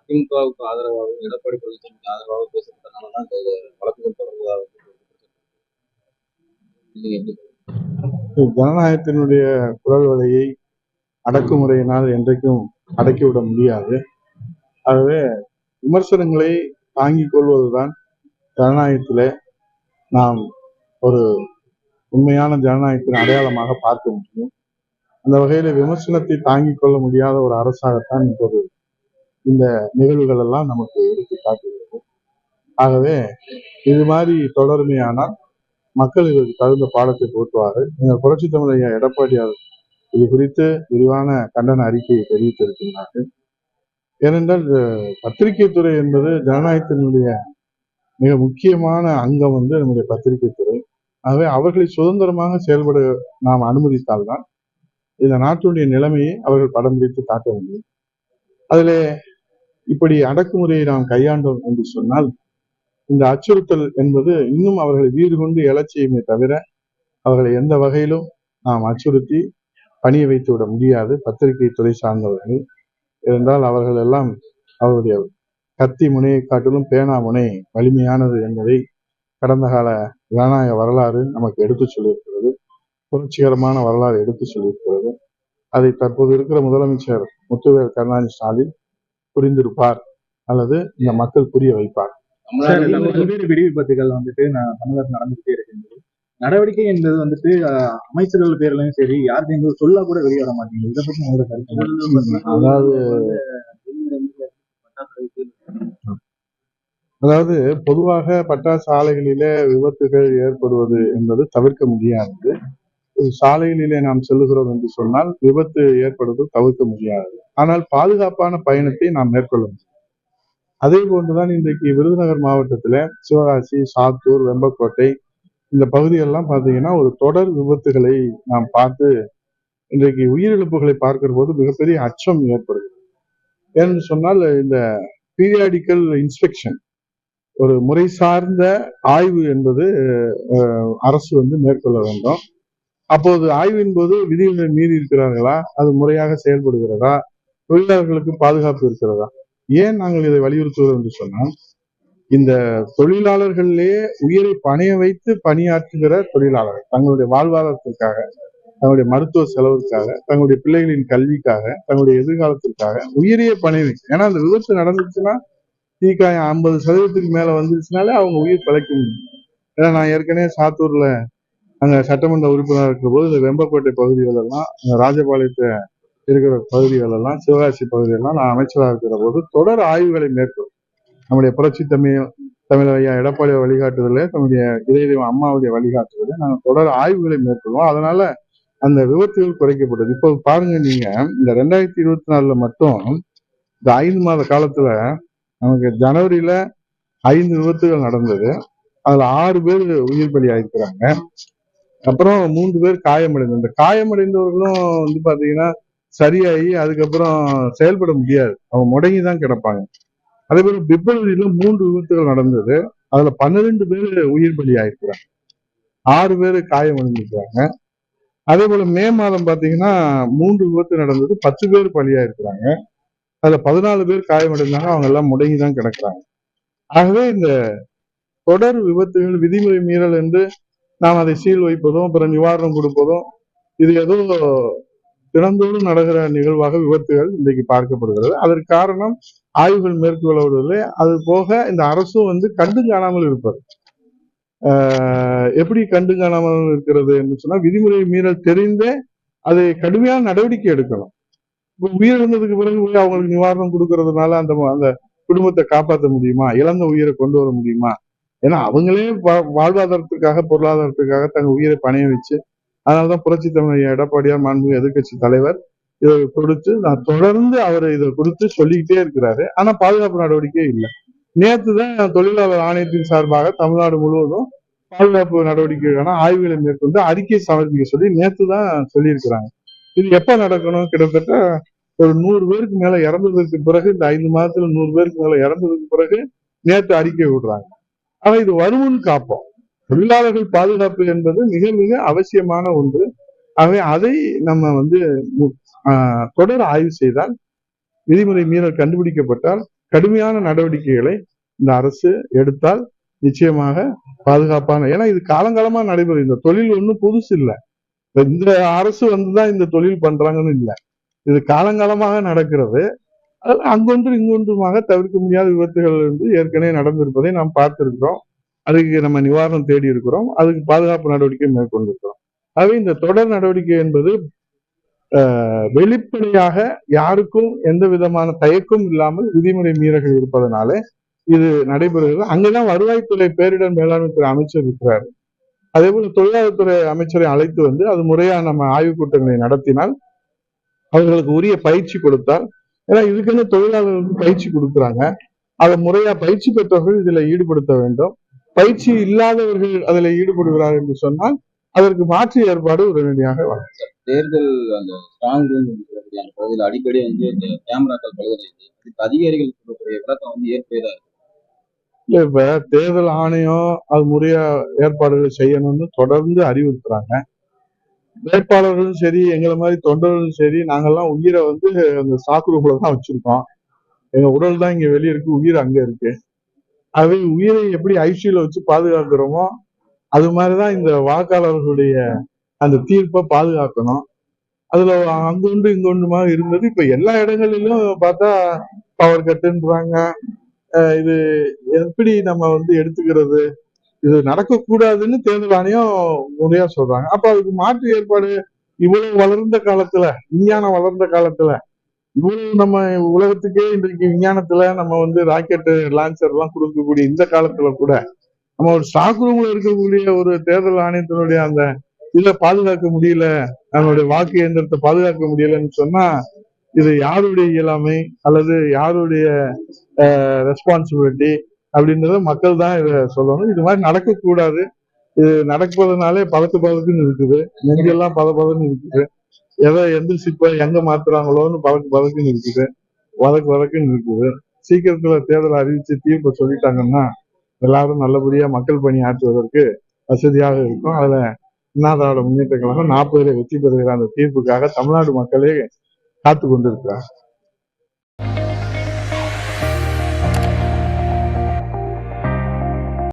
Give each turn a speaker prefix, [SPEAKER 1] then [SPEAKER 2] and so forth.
[SPEAKER 1] திமுகவுக்கு ஆதரவாகவும் எடப்பாடி பழனிசாமிக்கு ஆதரவாகவும் பேசுறதுனாலதான் இந்த வழக்குகள் தொடர்ந்ததாக
[SPEAKER 2] ஜனநாயகத்தினுடைய குரல் வலையை அடக்குமுறையினால் என்றைக்கும் அடக்கிவிட முடியாது. ஆகவே விமர்சனங்களை தாங்கிக் கொள்வதுதான் ஜனநாயகத்திலே நாம் ஒரு உண்மையான ஜனநாயகத்தின் அடையாளமாக பார்க்க முடியும். அந்த வகையில விமர்சனத்தை தாங்கிக் கொள்ள முடியாத ஒரு அரசாகத்தான் இப்போது இந்த நிகழ்வுகள் எல்லாம் நமக்கு எடுத்து காட்டுகிறது. ஆகவே இது மாதிரி தொடர்மையானால் மக்கள் இதற்கு தகுந்த பாடத்தை போட்டுவார்கள். எங்கள் புரட்சி தமிழக எடப்பாடியார் இது குறித்து விரிவான கண்டன அறிக்கையை தெரிவித்திருக்கிறார்கள். ஏனென்றால் பத்திரிகை துறை என்பது ஜனநாயகத்தினுடைய மிக முக்கியமான அங்கம் நம்முடைய பத்திரிகை துறை. ஆகவே அவர்களை சுதந்திரமாக செயல்பட நாம் அனுமதித்தால்தான் இந்த நாட்டினுடைய நிலைமையை அவர்கள் படம் பிடித்து காட்ட முடியும். அதிலே இப்படி அடக்குமுறையை நாம் கையாண்டோம் என்று சொன்னால் இந்த அச்சுறுத்தல் என்பது இன்னும் அவர்களை வீடு கொண்டு எழச் செய்யுமே தவிர அவர்களை எந்த வகையிலும் நாம் அச்சுறுத்தி பணிய வைத்து விட முடியாது. பத்திரிகை துறை சார்ந்தவர்கள் இருந்தால் அவர்கள் எல்லாம் அவருடைய கத்தி முனையை காட்டிலும் பேனா முனை வலிமையானது என்பதை கடந்த கால ஜனநாயக வரலாறு நமக்கு எடுத்து சொல்லியிருக்கிறது. புரட்சிகரமான வரலாறு எடுத்து சொல்லியிருக்கிறது. அதை தற்போது இருக்கிற முதலமைச்சர் முத்துவேல் கருணாநிதி ஸ்டாலின் புரிந்திருப்பார் அல்லது இந்த மக்கள் புரிய வைப்பார்.
[SPEAKER 3] பல்வேறு வெடி விபத்துகள் தமிழகம் நடந்துகிட்டே இருக்கின்றது. நடவடிக்கை என்பது அமைச்சர்கள் பேர்லயும் சரி யாருக்கு சொல்ல கூட வெளியே வர மாட்டேங்குது. இதை பத்தி உங்களோட
[SPEAKER 2] அதாவது பொதுவாக பட்டாசு ஆலைகளிலே விபத்துகள் ஏற்படுவது என்பது தவிர்க்க முடியாதது. சாலைகளிலே நாம் செல்லுகிறோம் என்று சொன்னால் விபத்து ஏற்படுவது தவிர்க்க முடியாது. ஆனால் பாதுகாப்பான பயணத்தை நாம் மேற்கொள்ள முடியும். அதே போன்றுதான் இன்றைக்கு விருதுநகர் மாவட்டத்துல சிவகாசி, சாத்தூர், வெம்பக்கோட்டை இந்த பகுதியெல்லாம் பாத்தீங்கன்னா ஒரு தொடர் விபத்துகளை நாம் பார்த்து இன்றைக்கு உயிரிழப்புகளை பார்க்கிற போது மிகப்பெரிய அச்சம் ஏற்படுகிறது. ஏன்னு சொன்னால் இந்த பீரியாடிக்கல் இன்ஸ்பெக்ஷன் ஒரு முறை சார்ந்த ஆய்வு என்பது அரசு மேற்கொள்ள வேண்டும். அப்போது ஆய்வின் போது விதிகளை மீறி இருக்கிறார்களா, அது முறையாக செயல்படுகிறதா, தொழிலாளர்களுக்கு பாதுகாப்பு இருக்கிறதா? ஏன் நாங்கள் இதை வலியுறுத்துகிறோம் என்று சொன்னால் இந்த தொழிலாளர்களிலேயே உயிரை பணைய வைத்து பணியாற்றுகிற தொழிலாளர்கள் தங்களுடைய வாழ்வாதாரத்திற்காக, தங்களுடைய மருத்துவ செலவுக்காக, தங்களுடைய பிள்ளைகளின் கல்விக்காக, தங்களுடைய எதிர்காலத்திற்காக உயிரையே பணைய வைக்கும். ஏன்னா அந்த விபத்து நடந்துச்சுன்னா தீக்காயம் 50% மேல வந்துருச்சுனாலே அவங்க உயிர் பிழைக்க முடியும். ஏன்னா நான் ஏற்கனவே சாத்தூர்ல அங்க சட்டமன்ற உறுப்பினர் இருக்கிற போது இந்த வெம்பக்கோட்டை பகுதிகள் எல்லாம், ராஜபாளையத்தை இருக்கிற பகுதிகள் எல்லாம், சிவகாசி பகுதியெல்லாம் நான் அமைச்சராக இருக்கிற போது தொடர் ஆய்வுகளை மேற்கொள்ளும். நம்முடைய புரட்சி தமிழ் ஐயா எடப்பாடி வழிகாட்டுதல, தன்னுடைய இதய அம்மாவுடைய வழிகாட்டுதல நாங்கள் தொடர் ஆய்வுகளை மேற்கொள்வோம். அதனால அந்த விபத்துகள் குறைக்கப்பட்டது. இப்போ பாருங்க, நீங்க இந்த 2024 மட்டும் இந்த 5 மாத காலத்துல நமக்கு ஜனவரியில 5 விபத்துகள் நடந்தது. அதுல 6 பேர் உயிர் பலி ஆயிருக்கிறாங்க. அப்புறம் 3 பேர் காயமடைந்தது. இந்த காயமடைந்தவர்களும் பாத்தீங்கன்னா சரியாகி அதுக்கப்புறம் செயல்பட முடியாது, அவங்க முடங்கிதான் கிடப்பாங்க. அதே போல பிப்ரவரியில 3 விபத்துகள் நடந்தது. அதுல 12 பேர் உயிர் பலி ஆயிருக்கிறாங்க, 6 பேர் காயமடைஞ்சிருக்காங்க. அதே போல மே மாதம் பாத்தீங்கன்னா 3 விபத்து நடந்தது, 10 பேர் பலியாயிருக்கிறாங்க. அதுல 14 பேர் காயமடைந்தாங்க, அவங்க எல்லாம் முடங்கிதான் கிடக்குறாங்க. ஆகவே இந்த தொடர் விபத்துகள் விதிமுறை மீறல் என்று நாம் அதை சீல் வைப்பதும் அப்புறம் நிவாரணம் கொடுப்பதும் இது ஏதோ தினந்தோறும் நடக்கிற நிகழ்வாக விபத்துகள் இன்றைக்கு பார்க்கப்படுகிறது. அதற்கு காரணம் ஆய்வுகள் மேற்கொள்ளவில்லை. அது போக இந்த அரசும் கண்டு காணாமல் இருப்பது. எப்படி கண்டு காணாமல் இருக்கிறது என்று சொன்னா விதிமுறை மீறல் தெரிந்தே அதை கடுமையான நடவடிக்கை எடுக்கணும். உயிரிழந்ததுக்கு பிறகு அவங்களுக்கு நிவாரணம் கொடுக்கறதுனால அந்த குடும்பத்தை காப்பாற்ற முடியுமா? இழந்த உயிரை கொண்டு வர முடியுமா? ஏன்னா அவங்களே வாழ்வாதாரத்துக்காக, பொருளாதாரத்துக்காக தங்க உயிரை பணைய வச்சு, அதனாலதான் புரட்சி தமிழ் எடப்பாடியார் மாண்புமிகு எதிர்கட்சி தலைவர் இதை கொடுத்து நான் தொடர்ந்து அவர் இதை கொடுத்து சொல்லிக்கிட்டே இருக்கிறாரு. ஆனா பாதுகாப்பு நடவடிக்கை இல்லை. நேற்றுதான் தொழிலாளர் ஆணையத்தின் சார்பாக தமிழ்நாடு முழுவதும் பாதுகாப்பு நடவடிக்கைக்கான ஆய்வுகளை மேற்கொண்டு அறிக்கை சமர்ப்பிக்க சொல்லி நேற்றுதான் சொல்லியிருக்கிறாங்க. இது எப்ப நடக்கணும்? கிட்டத்தட்ட ஒரு 100 பேருக்கு மேல இறந்ததற்கு பிறகு, இந்த 5 மாதத்துல 100 பேருக்கு மேல இறந்ததுக்கு பிறகு நேற்று அறிக்கை விடுறாங்க. ஆனா இது வருமுன் காப்போம். தொழிலாளர்கள் பாதுகாப்பு என்பது மிக மிக அவசியமான ஒன்று. ஆகவே அதை நம்ம தொடர் ஆய்வு செய்தால், விதிமுறை மீறல் கண்டுபிடிக்கப்பட்டால் கடுமையான நடவடிக்கைகளை இந்த அரசு எடுத்தால் நிச்சயமாக பாதுகாப்பான, ஏன்னா இது காலங்காலமா நடைபெறும். இந்த தொழில் ஒன்றும் புதுசு இல்லை. இந்த அரசு வந்துதான் இந்த தொழில் பண்றாங்கன்னு இல்லை, இது காலங்காலமாக நடக்கிறது. அங்கொன்று இங்கொன்றுமாக தவிர்க்க முடியாத விபத்துகள் வந்து ஏற்கனவே நடந்திருப்பதை நாம் பார்த்திருக்கிறோம். அதுக்கு நம்ம நிவாரணம் தேடி இருக்கிறோம். அதுக்கு பாதுகாப்பு நடவடிக்கை மேற்கொண்டிருக்கிறோம். ஆகவே இந்த தொடர் நடவடிக்கை என்பது வெளிப்படையாக யாருக்கும் எந்த விதமான தயக்கம் இல்லாமல் விதிமுறை மீறல்கள் இருப்பதனால இது நடைபெறுகிறது. அங்கதான் வருவாய்த்துறை பேரிடர் மேலாண்மை துறை அமைச்சர் இருக்கிறார். அதே போல தொழிலாளர் துறை அமைச்சரை அழைத்து வந்து அது முறையா நம்ம ஆய்வுக் கூட்டங்களை நடத்தினால், அவர்களுக்கு உரிய பயிற்சி கொடுத்தால், ஏன்னா இதுக்குன்னு தொழிலாளர்களுக்கு பயிற்சி கொடுக்குறாங்க, அதை முறையா பயிற்சி பெற்றவர்கள் இதுல ஈடுபடுத்த வேண்டும். பயிற்சி இல்லாதவர்கள் அதில் ஈடுபடுகிறார்கள் என்று சொன்னால் அதற்கு மாற்று ஏற்பாடு உடனடியாக வரும்.
[SPEAKER 1] தேர்தல் அந்த ஸ்ட்ராங் ரூம் சொல்லக்கூடிய அந்த பகுதியில் அடிக்கடி வந்து இந்த கேமராக்கள் பழுதடையுது. அதுக்கு அதிகாரிகள் சொல்லக்கூடிய விளக்கம் வந்து ஏற்பதா இருக்கு.
[SPEAKER 2] இல்ல, இப்ப தேர்தல் ஆணையம் அது முறையா ஏற்பாடுகள் செய்யணும்னு தொடர்ந்து அறிவுறுத்துறாங்க. வேட்பாளர்களும் சரி, எங்களை மாதிரி தொண்டர்களும் சரி, நாங்கெல்லாம் உயிரை வந்து அந்த சாக்குறவுக்குள்ள தான் வச்சிருக்கோம். எங்க உடல் தான் இங்க வெளியே இருக்கு, உயிர் அங்க இருக்கு. ஆகவே உயிரை எப்படி ஐசியூல வச்சு பாதுகாக்கிறோமோ அது மாதிரிதான் இந்த வாக்காளர்களுடைய அந்த தீர்ப்பை பாதுகாக்கணும். அதுல அங்கொன்று இங்கொன்றுமா இருந்தது. இப்ப எல்லா இடங்களிலும் பார்த்தா பவர் கட்டுன்றாங்க. இது எப்படி நம்ம வந்து எடுத்துக்கிறது? இது நடக்கக்கூடாதுன்னு தேர்தல் ஆணையம் முறையா சொல்றாங்க. அப்ப அதுக்கு மாற்று ஏற்பாடு இவ்வளவு வளர்ந்த காலத்துல, விஞ்ஞானம் வளர்ந்த காலத்துல, இவ்வளவு நம்ம உலகத்துக்கே இன்றைக்கு விஞ்ஞானத்துல நம்ம வந்து ராக்கெட் லான்ச்சர் எல்லாம் கொடுக்கக்கூடிய இந்த காலத்துல கூட நம்ம ஒரு ஸ்டாக் ரூம்ல இருக்கக்கூடிய ஒரு தேர்தல் ஆணையத்தினுடைய அந்த இதை பாதுகாக்க முடியல, நம்மளுடைய வாக்கு இயந்திரத்தை பாதுகாக்க முடியலன்னு சொன்னா இது யாருடைய இயலாமை அல்லது யாருடைய ரெஸ்பான்சிபிலிட்டி அப்படின்றத மக்கள் தான் இதை சொல்லணும். இது மாதிரி நடக்கக்கூடாது. இது நடப்பதனாலே பதக்குன்னு இருக்குது, நெஞ்செல்லாம் பதன்னு இருக்குது. எதை எந்திரிச்சு இப்ப எங்க மாத்துறாங்களோன்னு பதக்குன்னு இருக்குது, வதக்குன்னு இருக்குது. சீக்கிரத்துல தேர்தல் அறிவிச்சு தீர்ப்பை சொல்லிட்டாங்கன்னா எல்லாரும் நல்லபடியா மக்கள் பணி ஆற்றுவதற்கு வசதியாக இருக்கும். அதுல அண்ணா திராவிட முன்னேற்ற கழகம் 40 வெற்றி பெறுகிற அந்த தீர்ப்புக்காக தமிழ்நாடு மக்களே காத்து கொண்டிருக்கிறார்.